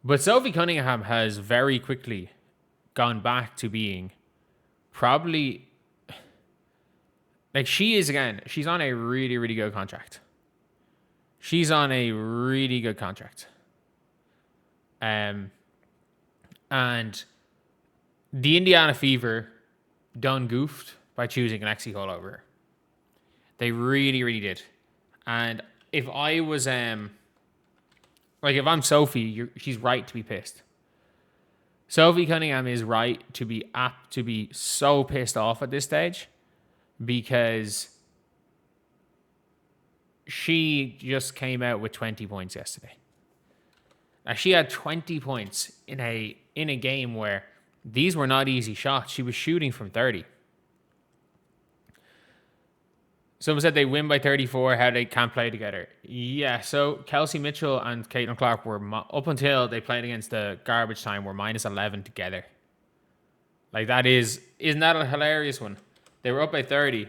But Sophie Cunningham has very quickly gone back to being probably like she's on a really, really good contract. She's on a really good contract. And the Indiana Fever done goofed by choosing Lexi Hall over her. They really, really did. And if I was if I'm Sophie, she's right to be pissed. Sophie Cunningham is right to be apt to be so pissed off at this stage because she just came out with 20 points yesterday. Now, she had 20 points in a game where these were not easy shots. She was shooting from 30. Someone said they win by 34, how they can't play together. Yeah, so Kelsey Mitchell and Caitlin Clark were, up until they played against the garbage time, were minus 11 together. Like, isn't that a hilarious one? They were up by 30.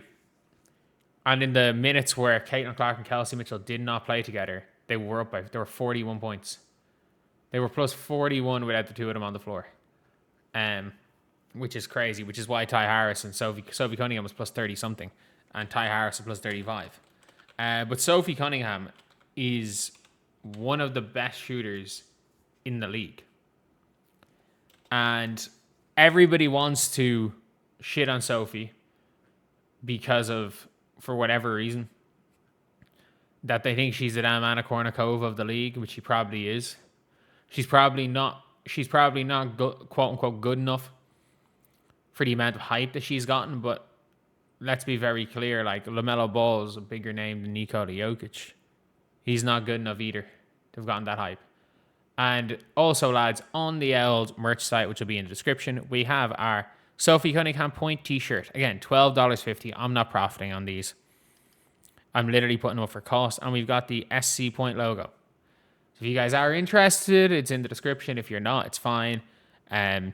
And in the minutes where Caitlin Clark and Kelsey Mitchell did not play together, they were 41 points. They were plus 41 without the two of them on the floor. Which is crazy, which is why Ty Harris and Sophie Cunningham was plus 30 something. And Ty Harris was plus 35. But Sophie Cunningham is one of the best shooters in the league. And everybody wants to shit on Sophie because of, for whatever reason, that they think she's the damn Anna Kournikova of the league, which she probably is. She's probably not quote unquote good enough for the amount of hype that she's gotten, but let's be very clear, like LaMelo Ball is a bigger name than Nikola Jokic. He's not good enough either to have gotten that hype. And also, lads, on the Eld merch site, which will be in the description, we have our Sophie Cunningham point t-shirt. Again, $12.50. I'm not profiting on these. I'm literally putting them up for cost. And we've got the SC Point logo. So if you guys are interested, it's in the description. If you're not, it's fine. I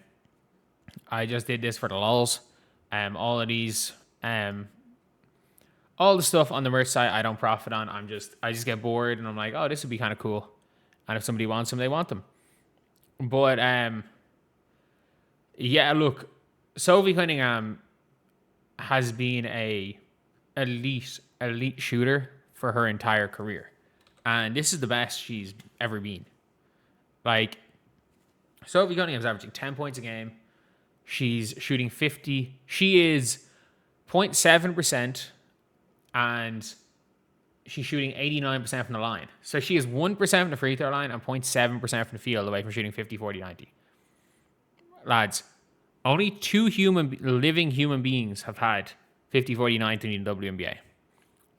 just did this for the lulz. All of these, all the stuff on the merch site I don't profit on. I just get bored and I'm like, oh, this would be kind of cool. And if somebody wants them, they want them. But yeah, look, Sophie Cunningham has been a elite shooter for her entire career. And this is the best she's ever been. Like, Sophie Cunningham's averaging 10 points a game. She's shooting 50. She is 0.7%, and she's shooting 89% from the line. So she is 1% from the free throw line and 0.7% from the field away from shooting 50, 40, 90. Lads, only two living human beings have had 50, 40, 90 in the WNBA.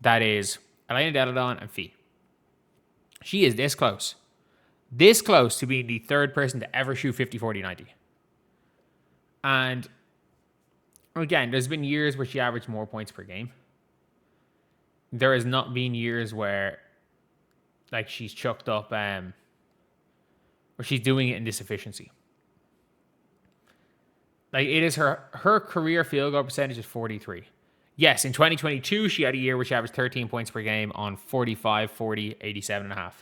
That is Elena Deladon and Fee. She is this close to being the third person to ever shoot 50, 40, 90. And again, there's been years where she averaged more points per game. There has not been years where like she's chucked up, where she's doing it in this efficiency. Like, it is her career field goal percentage is 43. Yes, in 2022, she had a year where she averaged 13 points per game on 45, 40, 87.5.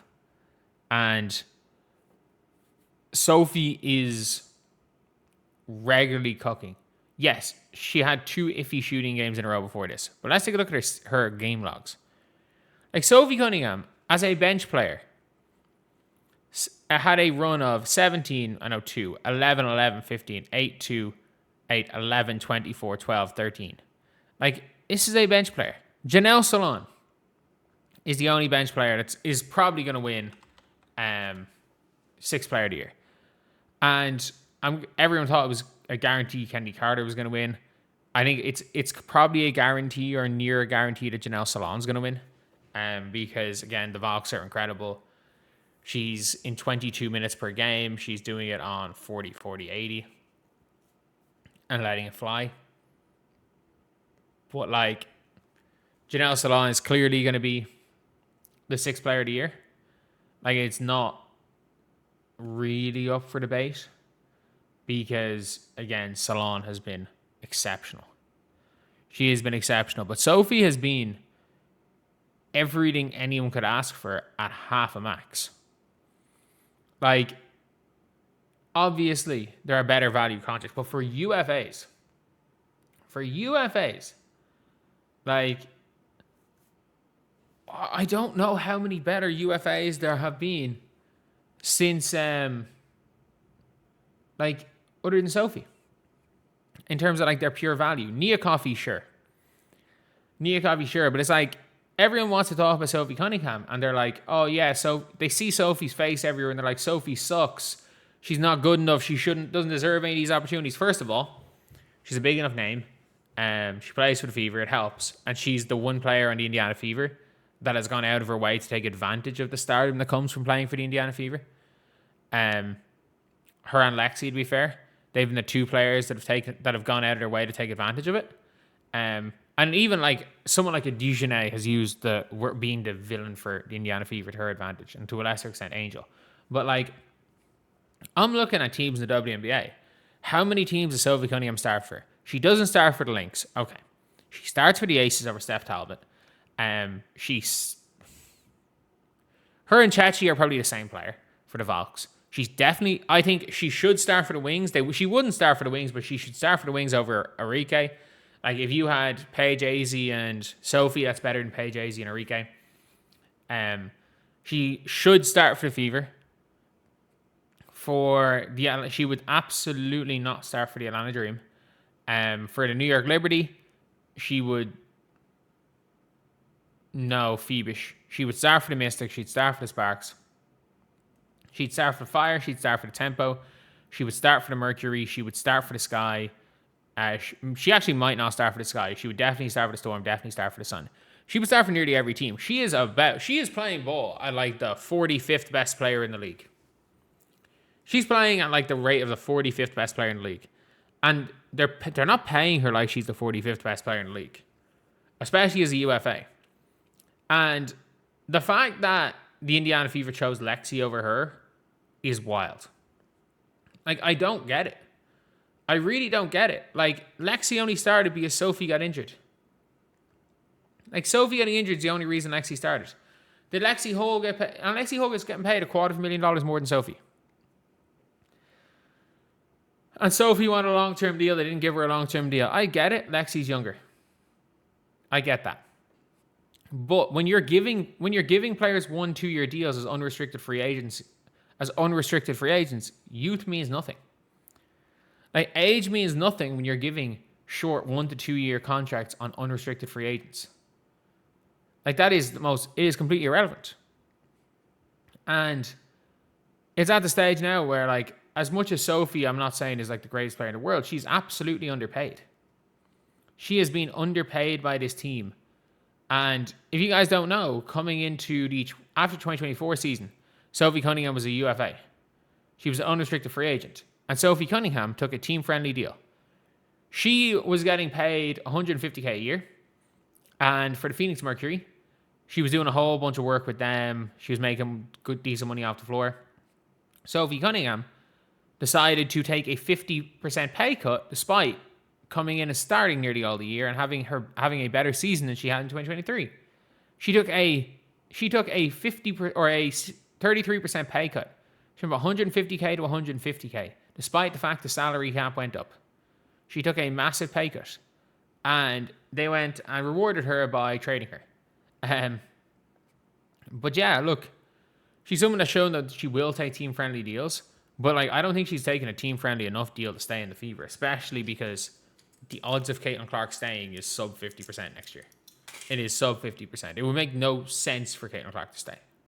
And Sophie is regularly cooking. Yes, she had 2 iffy shooting games in a row before this. But let's take a look at her game logs. Like, Sophie Cunningham, as a bench player, had a run of 17, 2, 11, 11, 15, 8, 2, 8, 11, 24, 12, 13. Like, this is a bench player. Janelle Salon is the only bench player that is probably going to win 6th player of the year. And everyone thought it was a guarantee Kendi Carter was going to win. I think it's probably a guarantee or near a guarantee that Janelle Salon's going to win. Because, again, the Valks are incredible. She's in 22 minutes per game. She's doing it on 40, 40, 80. And letting it fly. But, like, Janelle Salon is clearly going to be the 6th player of the year. Like, it's not really up for debate. Because, again, Salon has been exceptional. She has been exceptional. But Sophie has been everything anyone could ask for at half a max. Like, obviously there are better value contracts, but for UFAs, like, I don't know how many better UFAs there have been since, like, other than Sophie, in terms of like their pure value. Nia Coffey, sure, but it's like everyone wants to talk about Sophie Cunningham, and they're like, oh yeah, so they see Sophie's face everywhere, and they're like, Sophie sucks. She's not good enough. She doesn't deserve any of these opportunities. First of all, she's a big enough name. She plays for the Fever. It helps, and she's the one player on the Indiana Fever that has gone out of her way to take advantage of the stardom that comes from playing for the Indiana Fever. Her and Lexi, to be fair, they've been the two players that have gone out of their way to take advantage of it. And even like someone like a Dujournay has used being the villain for the Indiana Fever to her advantage, and to a lesser extent Angel. But like, I'm looking at teams in the WNBA. How many teams does Sophie Cunningham start for? She doesn't start for the Lynx. Okay. She starts for the Aces over Steph Talbot. Her and Chachi are probably the same player for the Valks. She's definitely, I think she should start for the Wings. She wouldn't start for the Wings, but she should start for the Wings over Arike. Like, if you had Paige, Azy, and Sophie, that's better than Paige, Azy, and Arike. She should start for the Fever. She would absolutely not start for the Atlanta Dream. For the New York Liberty, she would... No, Phoebish. She would start for the Mystics. She'd start for the Sparks. She'd start for the Fire. She'd start for the Tempo. She would start for the Mercury. She would start for the Sky. She actually might not start for the Sky. She would definitely start for the Storm. Definitely start for the Sun. She would start for nearly every team. She is playing ball at like the 45th best player in the league. She's playing at like the rate of the 45th best player in the league. And they're not paying her like she's the 45th best player in the league, especially as a UFA. And the fact that the Indiana Fever chose Lexi over her is wild. Like, I don't get it. I really don't get it. Like, Lexi only started because Sophie got injured. Like, Sophie getting injured is the only reason Lexi started. Did Lexi Hull get paid? And Lexi Hull is getting paid $250,000 more than Sophie. And Sophie wanted a long-term deal. They didn't give her a long-term deal. I get it. Lexi's younger. I get that. But when you're giving players 1-2 year deals as unrestricted free agents, youth means nothing. Like, age means nothing when you're giving short 1 to 2 year contracts on unrestricted free agents. Like, it is completely irrelevant. And it's at the stage now where, like, as much as Sophie, I'm not saying is like the greatest player in the world, she's absolutely underpaid. She has been underpaid by this team. And if you guys don't know, coming into after 2024 season, Sophie Cunningham was a UFA. She was an unrestricted free agent. And Sophie Cunningham took a team-friendly deal. She was getting paid $150K a year. And for the Phoenix Mercury, she was doing a whole bunch of work with them. She was making good, decent money off the floor. Sophie Cunningham decided to take a 50% pay cut despite coming in and starting nearly all the year and having a better season than she had in 2023. She took a 33% pay cut from $150K to $150K, despite the fact the salary cap went up. She took a massive pay cut, and they went and rewarded her by trading her. But yeah, look, she's someone that's shown that she will take team-friendly deals, but like, I don't think she's taken a team-friendly enough deal to stay in the Fever, especially because the odds of Caitlin Clark staying is sub 50% next year. It is sub 50%. It would make no sense for Caitlin Clark to stay.